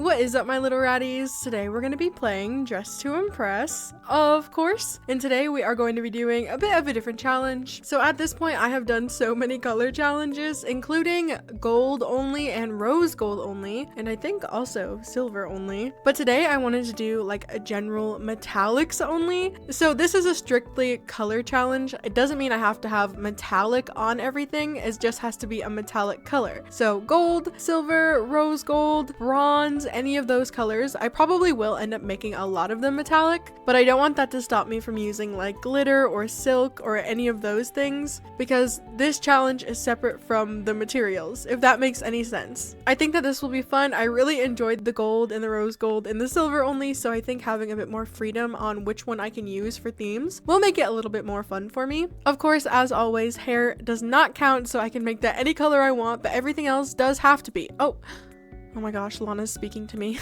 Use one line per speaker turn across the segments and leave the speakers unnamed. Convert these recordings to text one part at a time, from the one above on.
What is up, my little ratties? Today we're going to be playing Dress to Impress, of course. And today we are going to be doing a bit of a different challenge. So at this point I have done so many color challenges, including gold only and rose gold only, and I think also silver only. But today I wanted to do like a general metallics only. So this is a strictly color challenge. It doesn't mean I have to have metallic on everything. It just has to be a metallic color. So gold, silver, rose gold, bronze, any of those colors. I probably will end up making a lot of them metallic, but I don't want that to stop me from using like glitter or silk or any of those things, because this challenge is separate from the materials, if that makes any sense. I think that this will be fun. I really enjoyed the gold and the rose gold and the silver only, so I think having a bit more freedom on which one I can use for themes will make it a little bit more fun for me. Of course, as always, hair does not count, so I can make that any color I want, but everything else does have to be. Oh my gosh, Lana's speaking to me.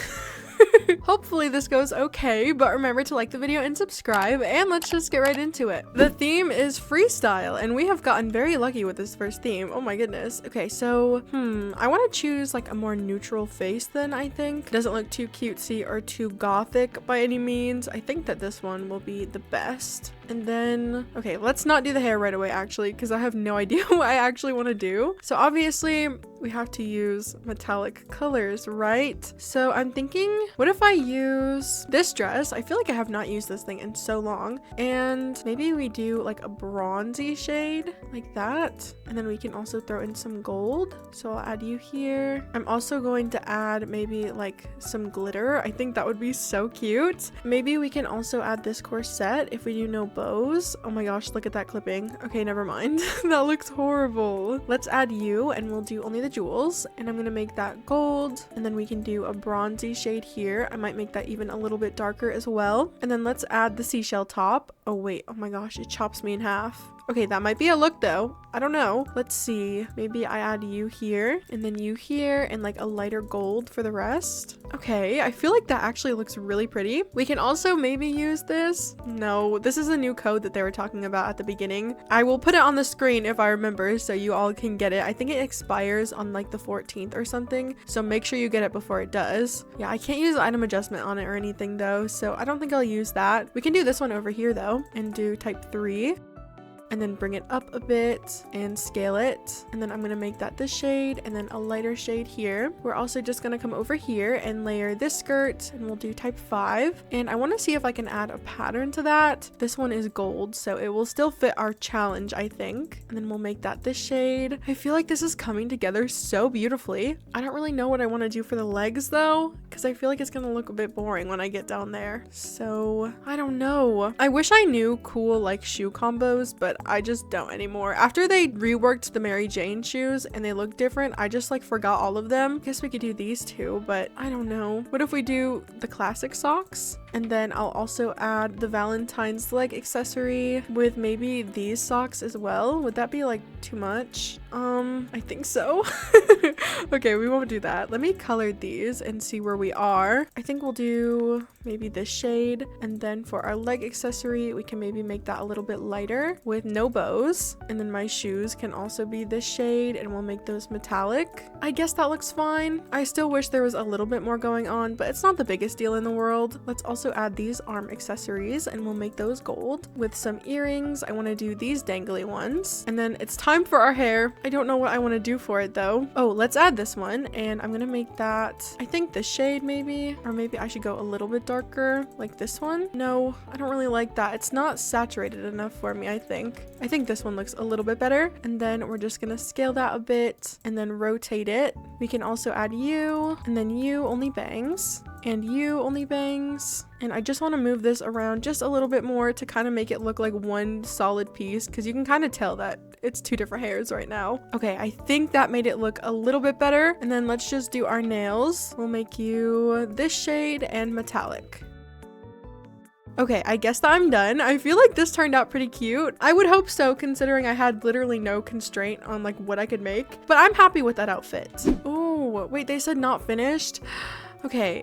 Hopefully this goes okay, but remember to like the video and subscribe, and let's just get right into it. The theme is freestyle, and we have gotten very lucky with this first theme. Oh my goodness. Okay, so I want to choose like a more neutral face then, I think. It doesn't look too cutesy or too gothic by any means. I think that this one will be the best. And then, okay, let's not do the hair right away actually, because I have no idea what I actually want to do. So obviously we have to use metallic colors, right? So I'm thinking, what if I use this dress? I feel like I have not used this thing in so long. And maybe we do like a bronzy shade like that. And then we can also throw in some gold. So I'll add you here. I'm also going to add maybe like some glitter. I think that would be so cute. Maybe we can also add this corset if we do no bows. Oh my gosh, look at that clipping. Okay, never mind. That looks horrible. Let's add you, and we'll do only the jewels, and I'm gonna make that gold, and then we can do a bronzy shade here. I might make that even a little bit darker as well. And then let's add the seashell top. Oh wait, oh my gosh, it chops me in half. Okay, that might be a look though. I don't know. Let's see. Maybe I add you here and then you here and like a lighter gold for the rest. Okay, I feel like that actually looks really pretty. We can also maybe use this. No, this is a new code that they were talking about at the beginning. I will put it on the screen if I remember so you all can get it. I think it expires on like the 14th or something. So make sure you get it before it does. Yeah, I can't use item adjustment on it or anything though. So I don't think I'll use that. We can do this one over here though and do type 3. And then bring it up a bit and scale it. And then I'm gonna make that this shade and then a lighter shade here. We're also just gonna come over here and layer this skirt, and we'll do type 5. And I wanna see if I can add a pattern to that. This one is gold, so it will still fit our challenge, I think. And then we'll make that this shade. I feel like this is coming together so beautifully. I don't really know what I wanna do for the legs though, because I feel like it's gonna look a bit boring when I get down there. So I don't know. I wish I knew cool like shoe combos, but I just don't anymore. After they reworked the Mary Jane shoes and they look different, I just like forgot all of them. Guess we could do these two, but I don't know. What if we do the classic socks? And then I'll also add the Valentine's leg accessory with maybe these socks as well. Would that be like too much? I think so. Okay, we won't do that. Let me color these and see where we are. I think we'll do maybe this shade, and then for our leg accessory we can maybe make that a little bit lighter with no bows, and then my shoes can also be this shade and we'll make those metallic. I guess that looks fine. I still wish there was a little bit more going on, but it's not the biggest deal in the world. Let's also add these arm accessories and we'll make those gold with some earrings. I want to do these dangly ones, and then it's time for our hair. I don't know what I want to do for it though. Oh, let's add this one, and I'm gonna make that I think this shade maybe, or maybe I should go a little bit darker like this one. No, I don't really like that. It's not saturated enough for me. I think this one looks a little bit better. And then we're just gonna scale that a bit and then rotate it. We can also add you, and then you only bangs, and you only bangs. And I just want to move this around just a little bit more to kind of make it look like one solid piece, because you can kind of tell that it's two different hairs right now. Okay, I think that made it look a little bit better. And then let's just do our nails. We'll make you this shade and metallic. Okay, I guess that I'm done. I feel like this turned out pretty cute. I would hope so, considering I had literally no constraint on like what I could make, but I'm happy with that outfit. Oh, wait, they said not finished. Okay,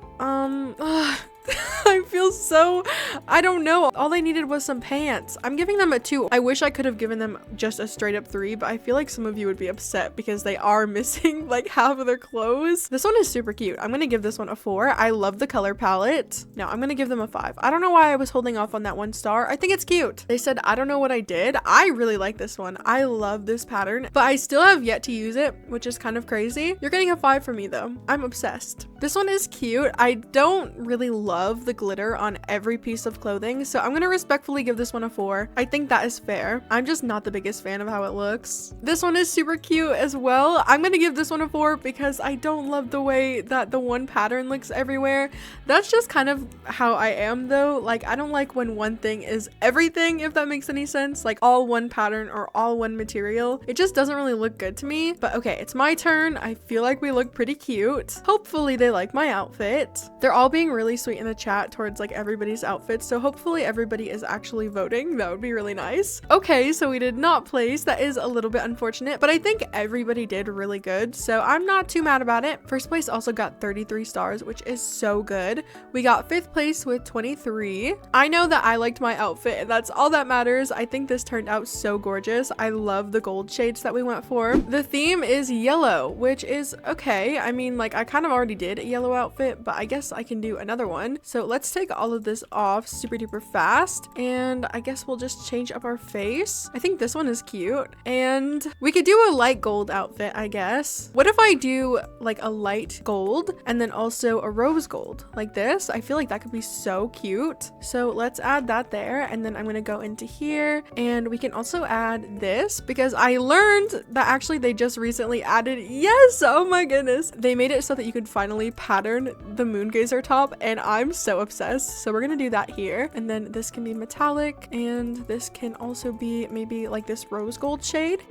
I feel so, I don't know. All they needed was some pants. I'm giving them a 2. I wish I could have given them just a straight up 3, but I feel like some of you would be upset because they are missing like half of their clothes. This one is super cute. I'm gonna give this one a 4. I love the color palette. No, I'm gonna give them a 5. I don't know why I was holding off on that 1 star. I think it's cute. They said, I don't know what I did. I really like this one. I love this pattern, but I still have yet to use it, which is kind of crazy. You're getting a 5 for me though. I'm obsessed. This one is cute. I don't really love the glitter on every piece of clothing, so I'm gonna respectfully give this one a 4. I think that is fair. I'm just not the biggest fan of how it looks. This one is super cute as well. I'm gonna give this one a 4 because I don't love the way that the one pattern looks everywhere. That's just kind of how I am though. Like, I don't like when one thing is everything, if that makes any sense. Like all one pattern or all one material. It just doesn't really look good to me. But okay, it's my turn. I feel like we look pretty cute. Hopefully they like my outfit. They're all being really sweet in the chat towards like everybody's outfits, so hopefully everybody is actually voting. That would be really nice. Okay, so we did not place. That is a little bit unfortunate, but I think everybody did really good, so I'm not too mad about it. First place also got 33 stars, which is so good. We got 5th place with 23. I know that I liked my outfit, and that's all that matters. I think this turned out so gorgeous. I love the gold shades that we went for. The theme is yellow, which is okay. I mean, like, I kind of already did a yellow outfit, but I guess I can do another one. So let's take all of this off super duper fast, and I guess we'll just change up our face. I think this one is cute, and we could do a light gold outfit, I guess. What if I do like a light gold and then also a rose gold like this? I feel like that could be so cute. So let's add that there, and then I'm gonna go into here, and we can also add this because I learned that actually they just recently added, yes, oh my goodness, they made it so that you could finally pattern the moon gazer top, and I'm so obsessed. So we're gonna do that here, and then this can be metallic, and this can also be maybe like this rose gold shade.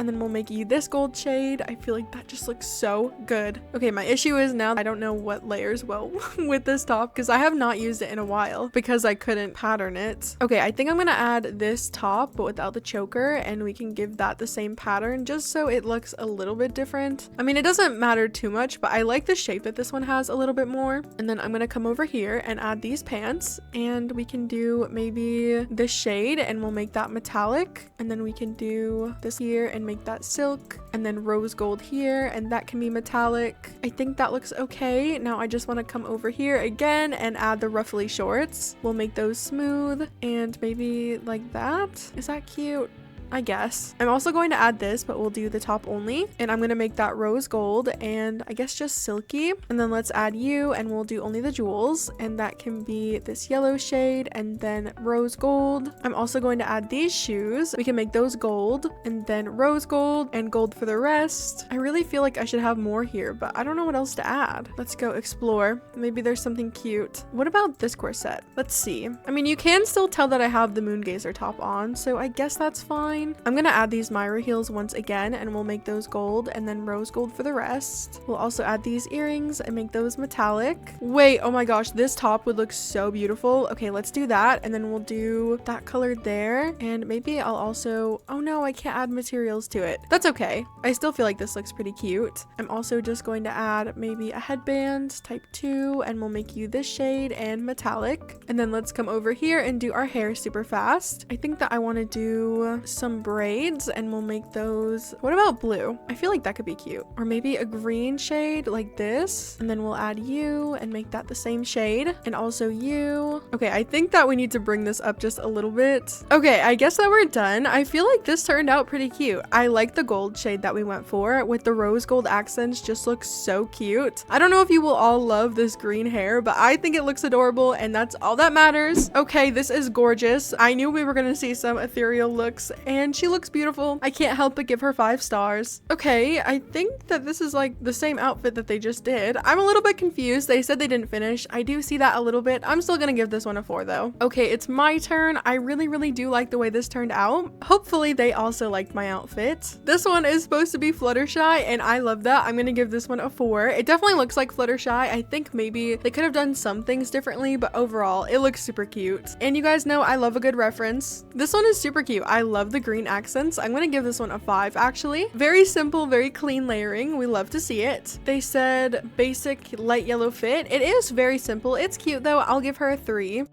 And then we'll make you this gold shade. I feel like that just looks so good. Okay, my issue is now I don't know what layers well with this top because I have not used it in a while because I couldn't pattern it. Okay, I think I'm gonna add this top but without the choker, and we can give that the same pattern just so it looks a little bit different. I mean, it doesn't matter too much, but I like the shape that this one has a little bit more. And then I'm gonna come over here and add these pants, and we can do maybe this shade and we'll make that metallic, and then we can do this here and make that silk, and then rose gold here, and that can be metallic. I think that looks okay. Now I just want to come over here again and add the ruffly shorts. We'll make those smooth and maybe like that. Is that cute? I guess. I'm also going to add this, but we'll do the top only, and I'm going to make that rose gold and I guess just silky, and then let's add you and we'll do only the jewels, and that can be this yellow shade and then rose gold. I'm also going to add these shoes. We can make those gold and then rose gold and gold for the rest. I really feel like I should have more here, but I don't know what else to add. Let's go explore. Maybe there's something cute. What about this corset? Let's see. I mean, you can still tell that I have the moon gazer top on, so I guess that's fine. I'm gonna add these Myra heels once again, and we'll make those gold and then rose gold for the rest. We'll also add these earrings and make those metallic. Wait, oh my gosh, this top would look so beautiful. Okay, let's do that, and then we'll do that color there, and maybe I'll also, oh no, I can't add materials to it. That's okay. I still feel like this looks pretty cute. I'm also just going to add maybe a headband type 2, and we'll make you this shade and metallic. And then let's come over here and do our hair super fast. I think that I want to do some braids, and we'll make those, what about blue? I feel like that could be cute. Or maybe a green shade like this, and then we'll add you and make that the same shade, and also you. Okay, I think that we need to bring this up just a little bit. Okay, I guess that we're done. I feel like this turned out pretty cute. I like the gold shade that we went for with the rose gold accents. Just looks so cute. I don't know if you will all love this green hair, but I think it looks adorable, and that's all that matters. Okay, this is gorgeous. I knew we were gonna see some ethereal looks, and she looks beautiful. I can't help but give her 5 stars. Okay, I think that this is like the same outfit that they just did. I'm a little bit confused. They said they didn't finish. I do see that a little bit. I'm still gonna give this one a 4 though. Okay, it's my turn. I really do like the way this turned out. Hopefully they also liked my outfit. This one is supposed to be Fluttershy, and I love that. I'm gonna give this one a 4. It definitely looks like Fluttershy. I think maybe they could have done some things differently, but overall it looks super cute. And you guys know I love a good reference. This one is super cute. I love the green accents. I'm gonna give this one a 5 actually. Very simple, very clean layering. We love to see it. They said basic light yellow fit. It is very simple. It's cute though. I'll give her a 3.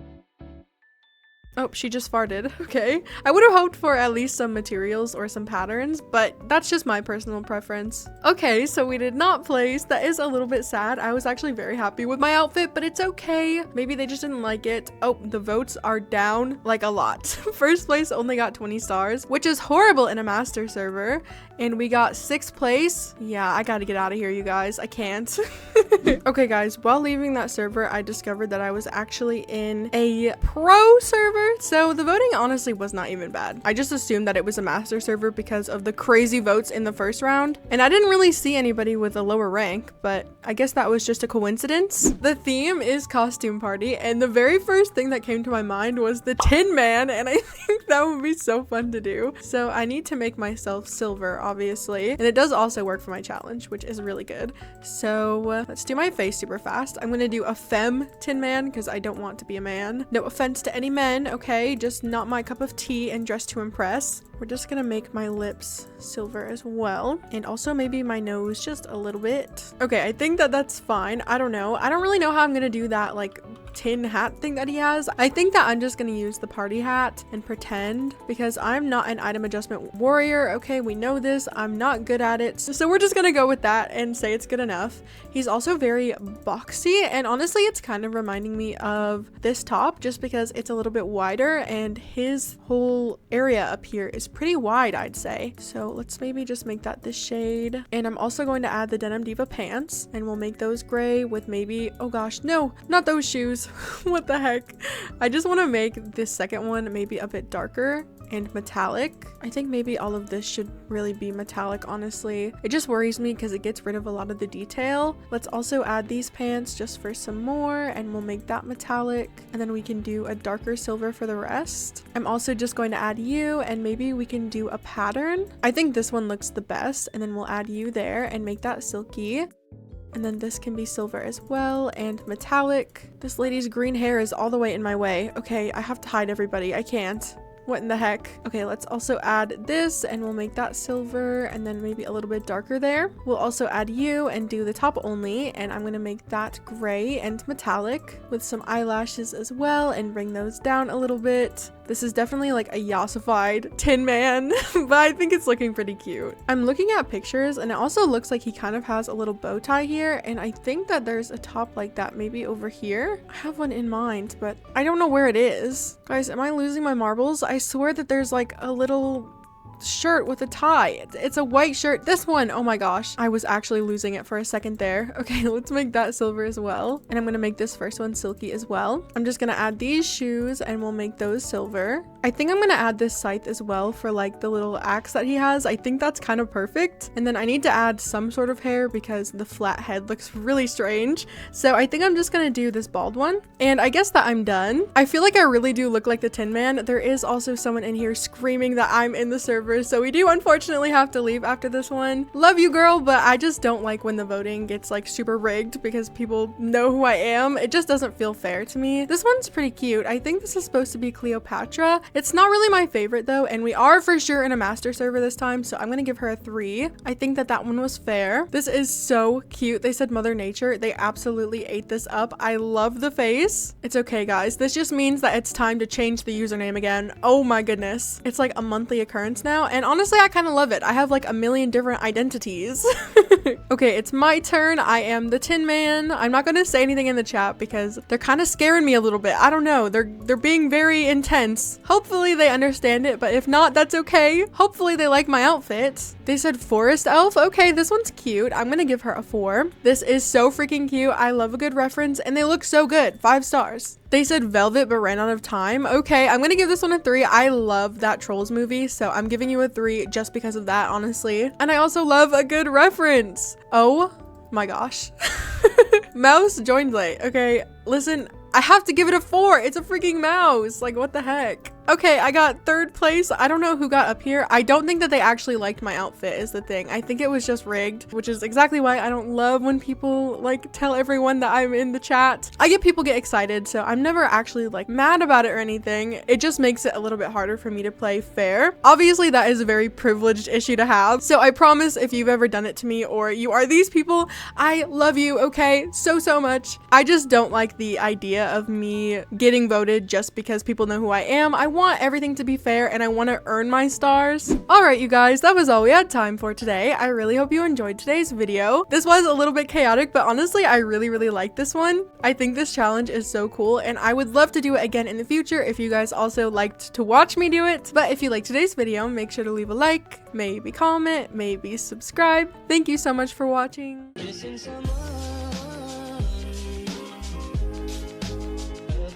Oh, she just farted. Okay. I would have hoped for at least some materials or some patterns, but that's just my personal preference. Okay, so we did not place. That is a little bit sad. I was actually very happy with my outfit, but it's okay. Maybe they just didn't like it. Oh, the votes are down like a lot. First place only got 20 stars, which is horrible in a master server. And we got 6th place. Yeah, I gotta get out of here, you guys. I can't. Okay, guys, while leaving that server, I discovered that I was actually in a pro server. So the voting honestly was not even bad. I just assumed that it was a master server because of the crazy votes in the first round. And I didn't really see anybody with a lower rank, but I guess that was just a coincidence. The theme is costume party, and the very first thing that came to my mind was the Tin Man, and I think that would be so fun to do. So I need to make myself silver, obviously, and it does also work for my challenge, which is really good. So let's do my face super fast. I'm gonna do a femme Tin Man because I don't want to be a man. No offense to any men, okay, just not my cup of tea and dress to impress. We're just gonna make my lips silver as well, and also maybe my nose just a little bit. Okay, I think that that's fine. I don't know. I don't really know how I'm gonna do that like tin hat thing that he has. I think that I'm just gonna use the party hat and pretend, because I'm not an item adjustment warrior. Okay, we know this. I'm not good at it, so we're just gonna go with that and say it's good enough. He's also very boxy, and honestly it's kind of reminding me of this top just because it's a little bit wider and his whole area up here is pretty wide, I'd say. So let's maybe just make that this shade. And I'm also going to add the Denim Diva pants, and we'll make those gray with maybe, oh gosh, no, not those shoes. What the heck? I just want to make this second one maybe a bit darker and metallic. I think maybe all of this should really be metallic, honestly. It just worries me because it gets rid of a lot of the detail. Let's also add these pants just for some more, and we'll make that metallic, and then we can do a darker silver for the rest. I'm also just going to add you, and maybe we can do a pattern. I think this one looks the best, and then we'll add you there and make that silky. And then this can be silver as well and metallic. This lady's green hair is all the way in my way. Okay, I have to hide everybody. I can't. What in the heck? Okay, let's also add this, and we'll make that silver, and then maybe a little bit darker there. We'll also add you and do the top only, and I'm gonna make that gray and metallic with some eyelashes as well and bring those down a little bit. This is definitely like a yassified Tin Man, but I think it's looking pretty cute. I'm looking at pictures, and it also looks like he kind of has a little bow tie here, and I think that there's a top like that maybe over here. I have one in mind, but I don't know where it is. Guys, am I losing my marbles? I swear that there's like a little shirt with a tie. It's a white shirt. This one, oh my gosh, I was actually losing it for a second there. Okay, let's make that silver as well, and I'm gonna make this first one silky as well. I'm just gonna add these shoes, and we'll make those silver. I think I'm gonna add this scythe as well for like the little axe that he has. I think that's kind of perfect. And then I need to add some sort of hair because the flat head looks really strange, so I think I'm just gonna do this bald one, and I guess that I'm done. I feel like I really do look like the Tin Man. There is also someone in here screaming that I'm in the server, so we do unfortunately have to leave after this one. Love you, girl, but I just don't like when the voting gets like super rigged because people know who I am. It just doesn't feel fair to me. This one's pretty cute. I think this is supposed to be Cleopatra. It's not really my favorite though, and we are for sure in a master server this time, so I'm gonna give her a 3. I think that that one was fair. This is so cute. They said Mother Nature. They absolutely ate this up. I love the face. It's okay, guys. This just means that it's time to change the username again. Oh my goodness. It's like a monthly occurrence now, and honestly I kind of love it. I have like a million different identities. Okay, it's my turn. I am the Tin Man. I'm not gonna say anything in the chat because they're kind of scaring me a little bit. I don't know, they're being very intense. Hopefully they understand it, but if not, that's okay. Hopefully they like my outfit. They said forest elf. Okay, this one's cute. I'm gonna give her a 4. This is so freaking cute. I love a good reference, and they look so good. 5 stars. They said velvet but ran out of time. Okay, I'm gonna give this one a 3. I love that Trolls movie, so I'm giving you a 3 just because of that, honestly. And I also love a good reference. Oh my gosh. Mouse joined late. Okay, listen, I have to give it a 4. It's a freaking mouse. Like, what the heck? Okay, I got 3rd place. I don't know who got up here. I don't think that they actually liked my outfit is the thing. I think it was just rigged, which is exactly why I don't love when people like tell everyone that I'm in the chat. I get people get excited, so I'm never actually like mad about it or anything. It just makes it a little bit harder for me to play fair. Obviously, that is a very privileged issue to have. So I promise if you've ever done it to me or you are these people, I love you, okay? So much. I just don't like the idea of me getting voted just because people know who I am. I want everything to be fair and I want to earn my stars. Alright you guys, that was all we had time for today. I really hope you enjoyed today's video. This was a little bit chaotic, but honestly I really liked this one. I think this challenge is so cool and I would love to do it again in the future if you guys also liked to watch me do it. But if you liked today's video, make sure to leave a like, maybe comment, maybe subscribe. Thank you so much for watching.